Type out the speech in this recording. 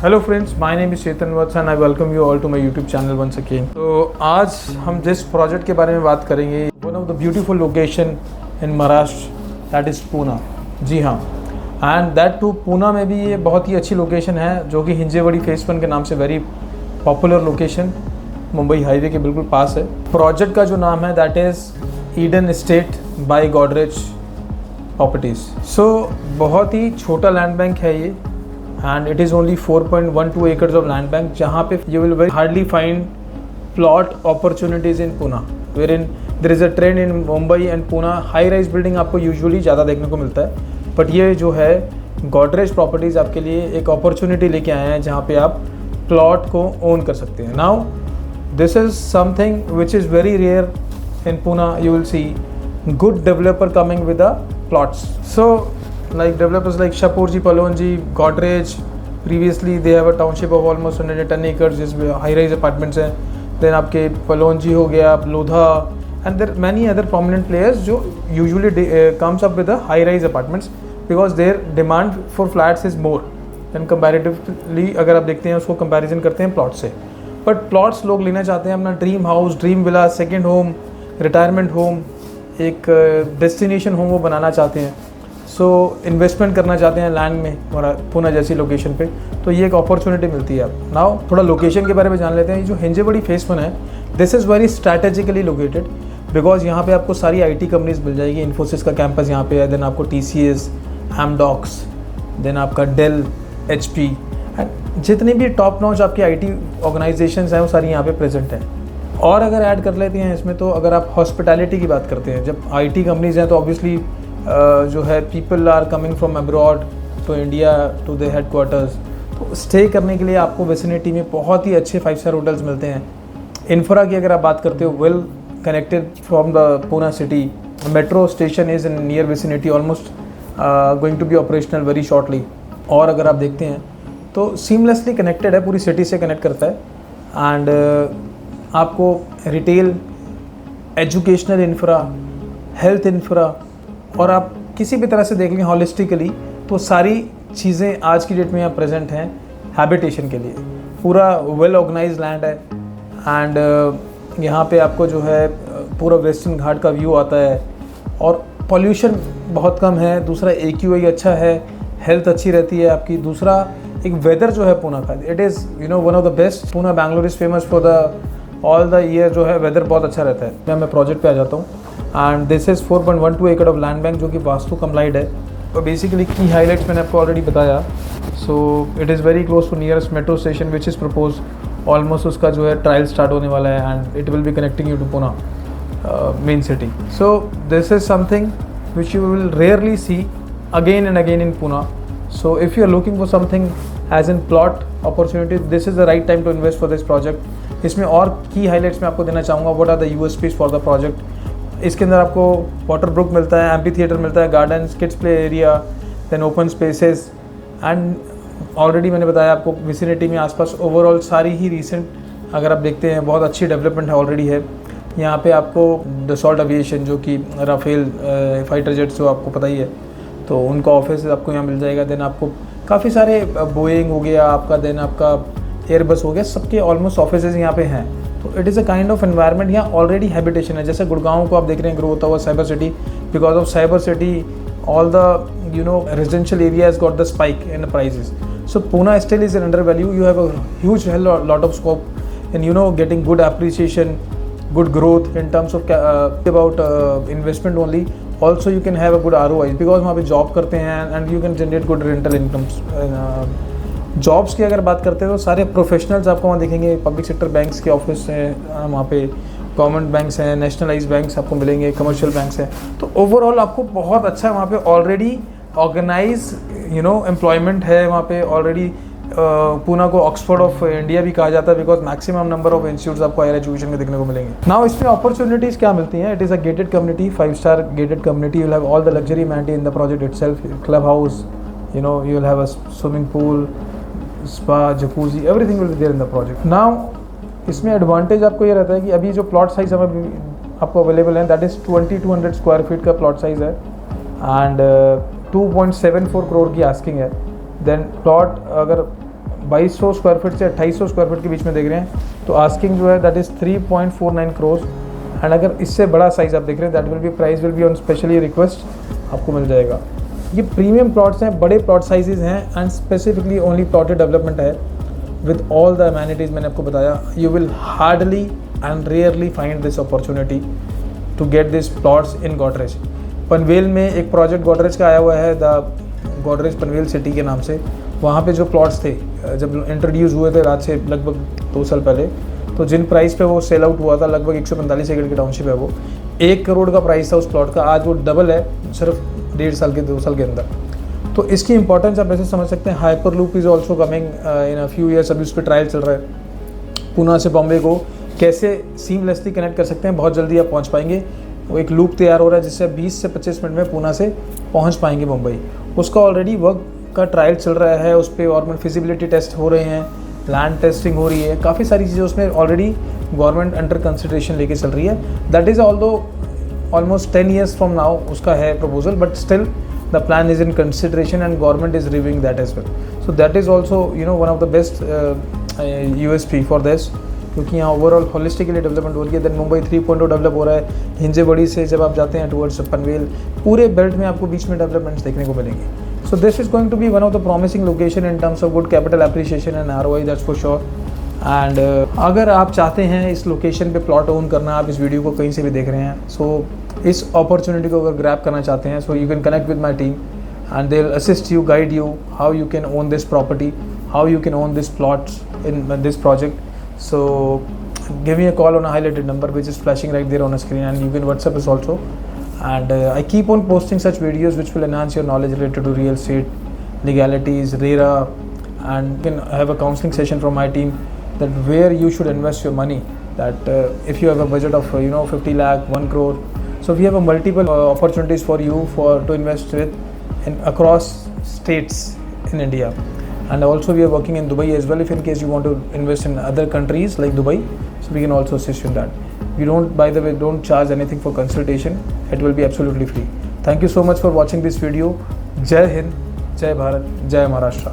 Hello friends, my name is Chetan Vats and I welcome you all to my YouTube channel once again. तो आज हम जिस project के बारे में बात करेंगे, one of the beautiful location in Maharashtra, that is Poona. जी हाँ, एंड दैट टू पूना में भी ये बहुत ही अच्छी लोकेशन है, जो कि हिंजेवड़ी फेस 1 के नाम से very popular location Mumbai highway के बिल्कुल पास है। प्रोजेक्ट का जो नाम है that is Eden Estate by Godrej properties. So बहुत ही छोटा लैंड बैंक है ये, and it is only 4.12 acres of land bank, जहाँ पे you will very hardly find plot opportunities in Pune, wherein there is a trend in Mumbai and Pune high rise building आपको usually ज़्यादा देखने को मिलता है, but ये जो है गोदरेज प्रॉपर्टीज़ आपके लिए एक अपॉर्चुनिटी लेके आए हैं जहाँ पे आप प्लॉट को ओन कर सकते हैं। Now this is something which is very rare in Pune। you will see good developer coming with the plots, so like developers like Shapoorji Pallonji, Godrej, previously they have a township of almost 110 acres जिसमें high rise apartments हैं। then आपके Pallonji हो गया, Lodha, and there are many other prominent players जो usually comes up with the high rise apartments because their demand for flats is more and comparatively अगर आप देखते हैं उसको comparison करते हैं प्लॉट से। बट प्लॉट्स लोग लेना चाहते हैं अपना dream house, dream villa, second home, retirement home, एक डेस्टिनेशन होम वो बनाना चाहते हैं। सो इन्वेस्टमेंट करना चाहते हैं लैंड में और पूना जैसी लोकेशन पे, तो ये एक अपॉर्चुनिटी मिलती है। आप नाउ थोड़ा लोकेशन के बारे में जान लेते हैं। जो हिंजेवड़ी फेस 1 है, this is very strategically located because यहाँ पे आपको सारी आईटी कंपनीज मिल जाएगी। इन्फोसिस का कैंपस यहाँ पे है, देन आपको TCS, एमडॉक्स, देन आपका डेल, HP एंड जितनी भी टॉप नॉच आपकी आईटी ऑर्गेनाइजेशंस हैं वो सारी यहाँ पे प्रेजेंट हैं। और अगर ऐड कर लेते हैं इसमें, तो अगर आप हॉस्पिटैलिटी की बात करते हैं, जब आईटी कंपनीज हैं तो ऑब्वियसली जो है people are coming from abroad to India to the headquarters, तो स्टे करने के लिए आपको विसिनिटी में बहुत ही अच्छे 5 स्टार होटल्स मिलते हैं। इंफ्रा की अगर आप बात करते हो, well connected from the Poona city, metro station is in near vicinity, almost going to be operational very shortly. और अगर आप देखते हैं तो सीमलेसली कनेक्टेड है, पूरी सिटी से कनेक्ट करता है। एंड आपको retail, educational infra, health infra, और आप किसी भी तरह से देख लें हॉलिस्टिकली, तो सारी चीज़ें आज की डेट में यहाँ प्रेजेंट हैं हैबिटेशन के लिए। पूरा वेल ऑर्गेनाइज लैंड है एंड यहाँ पे आपको जो है पूरा वेस्टर्न घाट का व्यू आता है और पॉल्यूशन बहुत कम है। दूसरा AQI अच्छा है, हेल्थ अच्छी रहती है आपकी। दूसरा एक वेदर जो है पूना का, it is one of the best. Poona Bangalore is famous for the all the year, जो है वेदर बहुत अच्छा रहता है। मैं प्रोजेक्ट पे आ जाता हूँ एंड दिस इज़ 4.12 एकड़ ऑफ लैंड बैंक, जो कि वास्तु कंप्लाइड है। तो बेसिकली की हाईलाइट्स मैंने आपको ऑलरेडी बताया। So it is very close to nearest metro station which is propose, almost उसका जो है ट्रायल स्टार्ट होने वाला है and it will be connecting you to Poona main city. So this is something which you will rarely see again and again in Poona. So if you are looking for something as in plot opportunity, this is the right time to invest for this project. इसमें और की highlights मैं आपको देना चाहूँगा। What are the USPs for the project. इसके अंदर आपको वाटर ब्रुक मिलता है, एम्पी थिएटर मिलता है, gardens, kids play area, then open spaces and already मैंने बताया आपको विसिनिटी में आसपास ओवरऑल सारी ही रीसेंट अगर आप देखते हैं बहुत अच्छी डेवलपमेंट है ऑलरेडी है। यहाँ पे आपको दसॉल्ट एविएशन, जो कि राफेल फाइटर जेट्स जो आपको पता ही है, तो उनका ऑफिस आपको यहाँ मिल जाएगा। देन आपको काफ़ी सारे बोइंग हो गया आपका, देन आपका एयरबस हो गया, सबके ऑलमोस्ट ऑफिसेज यहाँ पे हैं। तो it is a kind of environment, यहाँ ऑलरेडी हैबिटेशन है। जैसे गुड़गांव को आप देख रहे हैं ग्रो होता हुआ cyber city, because of cyber city all the residential area has got the spike in prices. So Poona still is under value, you have a huge lot of scope in getting good appreciation, good growth in terms of about investment only. Also you can have a good ROI because वहाँ पे job करते हैं and you can generate good rental incomes. Jobs की अगर बात करते हैं तो सारे प्रोफेशनल्स आपको वहाँ दिखेंगे। पब्लिक सेक्टर बैंक्स के ऑफिस हैं वहाँ पे, गवर्नमेंट बैंक्स हैं, नेशनलाइज बैंक्स आपको मिलेंगे, कमर्शियल बैंक्स हैं। तो ओवरऑल आपको बहुत अच्छा वहाँ पे ऑलरेडी ऑर्गेनाइज एम्प्लॉयमेंट है वहाँ पे ऑलरेडी। पूना को ऑक्सफोर्ड ऑफ इंडिया भी कहा जाता है because maximum number of institutes आपको हायर एजुकेशन में देखने को मिलेंगे। नाउ इसमें अपॉर्चुनिटीज़ क्या मिलती हैं? It is a gated community, 5 star gated community. You will have all the luxury amenity in the project itself, club house, you will have a swimming pool, spa, jacuzzi, everything will be there in the project. Now इसमें advantage आपको ये रहता है कि अभी जो plot size हमें आपको अवेलेबल है दैट इज़ 2200 स्क्वायर फीट का प्लॉट साइज़ है एंड 2.74 करोड़ की आस्किंग है। देन प्लॉट अगर 2200 स्क्वायर फीट से 2800 स्क्वायर फीट के बीच में देख रहे हैं, तो आस्किंग जो है दैट इज़ 3.49 करोड़। एंड अगर इससे बड़ा साइज़ आप देख रहे हैं that will be price will be on specially request, आपको मिल जाएगा। ये प्रीमियम प्लॉट्स हैं, बड़े प्लॉट साइजेस हैं and specifically only plotted development है विद ऑल द अमेनिटीज़ मैंने आपको बताया। You will hardly and rarely find this opportunity to get this plots in Godrej. Panvel में एक प्रोजेक्ट गोदरेज का आया हुआ है, द गोदरेज पनवेल सिटी के नाम से। वहाँ पे जो प्लॉट्स थे जब इंट्रोड्यूस हुए थे आज से लगभग 2 साल पहले, तो जिन प्राइस पे वो सेल आउट हुआ था, लगभग 145 एकड़ की टाउनशिप है वो, 1 करोड़ का प्राइस था उस प्लॉट का। आज वो डबल है सिर्फ 1.5 साल के 2 साल के अंदर। तो इसकी इंपॉर्टेंस आप ऐसे समझ सकते हैं। Hyper loop is also coming in a few years. अभी उस पर ट्रायल चल रहा है। पूना से बॉम्बे को कैसे सीमलेसली कनेक्ट कर सकते हैं, बहुत जल्दी आप पहुंच पाएंगे। वो एक लूप तैयार हो रहा है जिससे 20 से 25 मिनट में पूना से पहुंच पाएंगे मुंबई। उसका ऑलरेडी वर्क का ट्रायल चल रहा है, उस पर गवर्नमेंट फिजिबिलिटी टेस्ट हो रहे हैं, लैंड टेस्टिंग हो रही है, काफ़ी सारी चीज़ें उसमें ऑलरेडी गवर्नमेंट अंडर कंसिडरेशन लेके चल रही है। That is almost 10 years from now उसका है proposal, but still the plan is in consideration and government is reviewing that as well. So that is also one of the best USP for this, क्योंकि यहाँ overall holistically development हो रही है। Then Mumbai 3.0 develop हो रहा है। हिंजेबड़ी से जब आप जाते हैं टुवर्ड्स पनवेल, पूरे बेल्ट में आपको बीच में डेवलपमेंट्स देखने को मिलेंगे। So this is going to be one of the promising location in terms of good capital appreciation and ROI, that's for sure. And अगर आप चाहते हैं इस लोकेशन पे प्लॉट ओन करना, आप इस वीडियो को कहीं से भी देख रहे हैं, सो इस अपॉर्चुनिटी को अगर ग्रैब करना चाहते हैं, so you can connect with my team and they will assist you, guide you how you can own this property, how you can own this plots in this project. So give me a call on a highlighted number which is flashing right there on a screen, and you can WhatsApp us also. And I keep on posting such videos which will enhance your knowledge related to real estate, legalities, RERA, and you can have a counseling session from my team that where you should invest your money. That if you have a budget of 50 lakh, 1 crore, so we have a multiple opportunities for you to invest with across states in India. And also we are working in Dubai as well, if in case you want to invest in other countries like Dubai, so we can also assist you in that. We don't, by the way, don't charge anything for consultation. It will be absolutely free. Thank you so much for watching this video. Jai Hind, Jai Bharat, Jai Maharashtra.